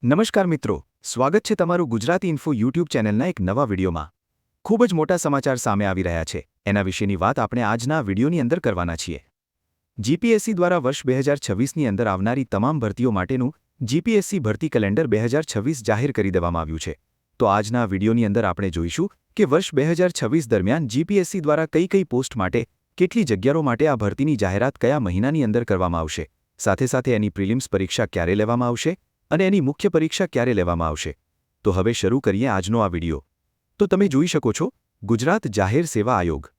નમસ્કાર મિત્રો, સ્વાગત છે તમારું ગુજરાતી ઇન્ફો યુટ્યુબ ચેનલના એક નવા વિડીયોમાં। ખૂબ જ મોટા સમાચાર સામે આવી રહ્યા છે, એના વિશેની વાત આપણે આજના વિડીયોની અંદર કરવાના છીએ। જીપીએસસી દ્વારા વર્ષ 2026ની અંદર આવનારી તમામ ભરતીઓ માટેનું જીપીએસસી ભરતી કેલેન્ડર 2026 જાહેર કરી દેવામાં આવ્યું છે। તો આજના વિડીયોની અંદર આપણે જોઈશું કે વર્ષ 2026 દરમિયાન જીપીએસસી દ્વારા કઈ કઈ પોસ્ટ માટે કેટલી જગ્યાઓ માટે આ ભરતીની જાહેરાત કયા મહિનાની અંદર કરવામાં આવશે, સાથે સાથે એની પ્રિલિમ્સ પરીક્ષા ક્યારે લેવામાં આવશે અને એની મુખ્ય પરીક્ષા ક્યારે લેવામાં આવશે। તો હવે શરૂ કરીએ આજનો આ વિડિયો। તો તમે જોઈ શકો છો, ગુજરાત જાહેર સેવા આયોગ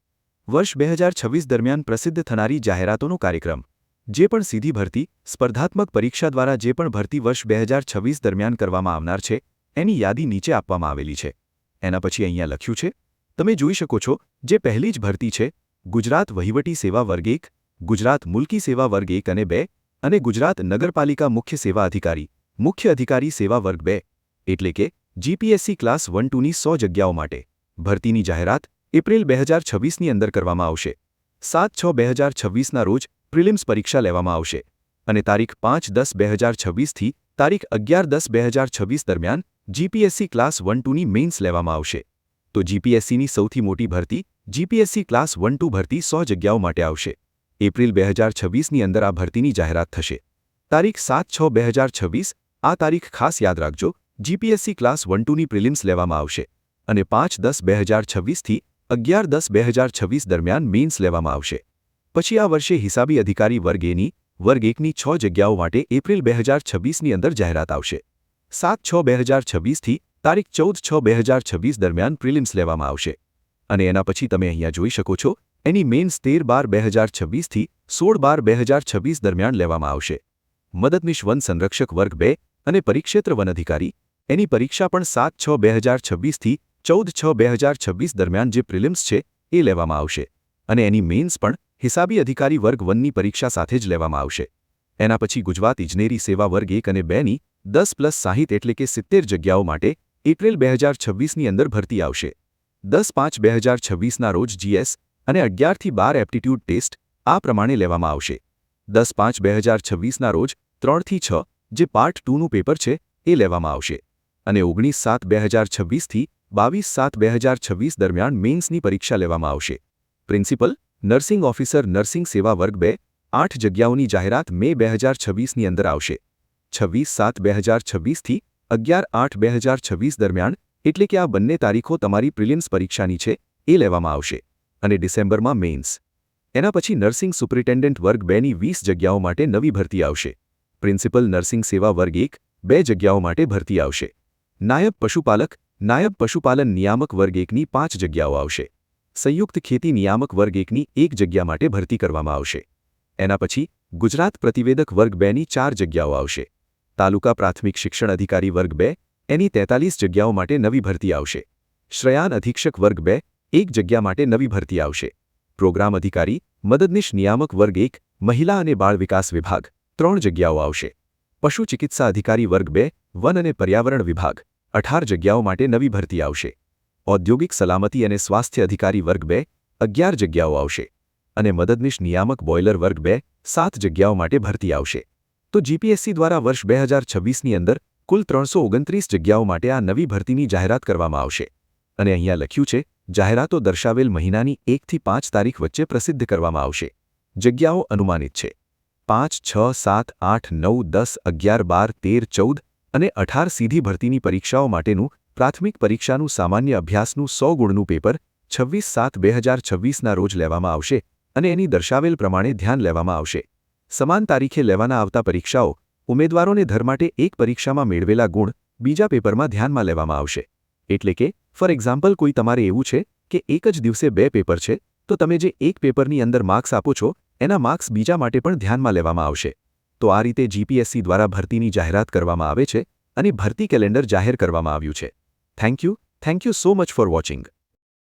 વર્ષ 2026 દરમિયાન પ્રસિદ્ધ થનારી જાહેરાતોનો કાર્યક્રમ। જે પણ સીધી ભરતી સ્પર્ધાત્મક પરીક્ષા દ્વારા જે પણ ભરતી વર્ષ 2026 દરમિયાન કરવામાં આવનાર છે, એની યાદી નીચે આપવામાં આવેલી છે। એના પછી અહીંયા લખ્યું છે, તમે જોઈ શકો છો, જે પહેલી જ ભરતી છે, ગુજરાત વહીવટી સેવા વર્ગ 1, ગુજરાત મુલ્કી સેવા વર્ગ 1 અને 2 અને ગુજરાત નગરપાલિકા મુખ્ય સેવા અધિકારી સેવા વર્ગ 2 એટલે કે જીપીએસસી ક્લાસ 1-2ની 100 જગ્યાઓ માટે ભરતીની જાહેરાત એપ્રિલ 2026ની અંદર કરવામાં આવશે। 7/6/2026ના રોજ પ્રિલિમ્સ પરીક્ષા લેવામાં આવશે અને તારીખ 5/10/2026થી તારીખ 11/10/2026 દરમિયાન જીપીએસસી ક્લાસ 1-2ની મેઇન્સ લેવામાં આવશે। તો જીપીએસસીની સૌથી મોટી ભરતી જીપીએસસી ક્લાસ 1-2 ભરતી 100 જગ્યાઓ માટે આવશે। એપ્રિલ 2026ની અંદર આ ભરતીની જાહેરાત થશે। તારીખ 7/6/2026 આ તારીખ ખાસ યાદ રાખજો, જીપીએસસી ક્લાસ 1-2ની પ્રિલિમ્સ લેવામાં આવશે અને 5/10/2026થી 11/10/2026 દરમિયાન મેઇન્સ લેવામાં આવશે। પછી આ વર્ષે હિસાબી અધિકારી વર્ગ 1ની 6 જગ્યાઓ માટે એપ્રિલ 2026ની અંદર જાહેરાત આવશે। 7/6/2026થી તારીખ 14/6/2026 દરમિયાન પ્રિલિમ્સ લેવામાં આવશે અને એના પછી તમે અહીંયા જોઈ શકો છો, એની મેઇન્સ 13/12/2026થી 16/12/2026 દરમિયાન લેવામાં આવશે। મદદનીશ વન સંરક્ષક વર્ગ 2 અને પરિક્ષેત્ર વન અધિકારી એની પરીક્ષા પણ 7/6/2026થી 14/6/2026 દરમિયાન જે પ્રિલિમ્સ છે એ લેવામાં આવશે અને એની મેઇન્સ પણ હિસાબી અધિકારી વર્ગ 1ની પરીક્ષા સાથે જ લેવામાં આવશે। એના પછી ગુજરાત ઇજનેરી સેવા વર્ગ 1 અને 2ની 10+60 એટલે કે 70 જગ્યાઓ માટે એપ્રિલ 2026ની અંદર ભરતી આવશે। 10/5/2026ના રોજ જીએસ અને 11થી 12 એપ્ટિટ્યૂડ ટેસ્ટ આ પ્રમાણે લેવામાં આવશે। 10/5/2026ના રોજ 3થી 6 જે પાર્ટ 2નું પેપર છે એ લેવામાં આવશે અને 19/7/2026થી 22/7/2026 દરમિયાન મેઇન્સની પરીક્ષા લેવામાં આવશે। પ્રિન્સિપલ નર્સિંગ ઓફિસર નર્સિંગ સેવા વર્ગ 2 8 જગ્યાઓની જાહેરાત મે 2026ની અંદર આવશે। 26/7/2026થી 11/8/2026 દરમિયાન એટલે કે આ બંને તારીખો તમારી પ્રિલિમ્સ પરીક્ષાની છે એ લેવામાં આવશે અને ડિસેમ્બરમાં મેઇન્સ। એના પછી નર્સિંગ સુપરિન્ટેન્ડન્ટ વર્ગ 2ની 20 જગ્યાઓ માટે નવી ભરતી આવશે। પ્રિન્સિપલ નર્સિંગ સેવા વર્ગ 1 2 જગ્યાઓ માટે ભરતી આવશે। નાયબ પશુપાલન નિયામક વર્ગ 1ની 5 જગ્યાઓ આવશે। સંયુક્ત ખેતી નિયામક વર્ગ 1ની 1 જગ્યા માટે ભરતી કરવામાં આવશે। એના પછી ગુજરાત પ્રતિવેદક વર્ગ 2ની 4 જગ્યાઓ આવશે। તાલુકા પ્રાથમિક શિક્ષણ અધિકારી વર્ગ 2 એની 43 જગ્યાઓ માટે નવી ભરતી આવશે। શ્રયાન અધિક્ષક વર્ગ 2 1 જગ્યા માટે નવી ભરતી આવશે। પ્રોગ્રામ અધિકારી મદદનીશ નિયામક વર્ગ 1 મહિલા અને બાળ વિકાસ વિભાગ 3 જગ્યાઓ આવશે। પશુ ચિકિત્સા અધિકારી વર્ગ 2 વન અને પર્યાવરણ વિભાગ 18 જગ્યાઓ માટે નવી ભરતી આવશે। ઔદ્યોગિક સલામતી અને સ્વાસ્થ્ય અધિકારી વર્ગ 2 11 જગ્યાઓ આવશે અને મદદનીશ નિયામક બોઇલર વર્ગ 2 7 જગ્યાઓ માટે ભરતી આવશે। તો જીપીએસસી દ્વારા વર્ષ 2026ની અંદર કુલ 329 જગ્યાઓ માટે આ નવી ભરતીની જાહેરાત કરવામાં આવશે અને અહીંયા લખ્યું છે, જાહેરાતો દર્શાવેલ મહિનાની 1 થી 5 તારીખ વચ્ચે પ્રસિદ્ધ કરવામાં આવશે। જગ્યાઓ અનુમાનિત છે 5, 6, 7, 8, 9, 10, 11, 12, 13, 14 અને 18 સીધી ભરતીની પરીક્ષાઓ માટેનું પ્રાથમિક પરીક્ષાનું સામાન્ય અભ્યાસનું 100 ગુણનું પેપર 26/7/2026ના રોજ લેવામાં આવશે અને એની દર્શાવેલ પ્રમાણે ધ્યાન લેવામાં આવશે। સમાન તારીખે લેવાના આવતા પરીક્ષાઓ ઉમેદવારોને દર માટે એક પરીક્ષામાં મેળવેલા ગુણ બીજા પેપરમાં ધ્યાનમાં લેવામાં આવશે। એટલે કે ફોર એક્ઝામ્પલ કોઈ તમારે એવું છે કે એક જ દિવસે 2 પેપર છે, તો તમે જે એક પેપરની અંદર માર્ક્સ આપો છો એના માર્ક્સ બીજા માટે પણ ધ્યાનમાં લેવામાં આવશે। તો આ રીતે જીપીએસસી દ્વારા ભરતીની જાહેરાત કરવામાં આવે છે અને ભરતી કેલેન્ડર જાહેર કરવામાં આવ્યું છે। Thank you so much for watching.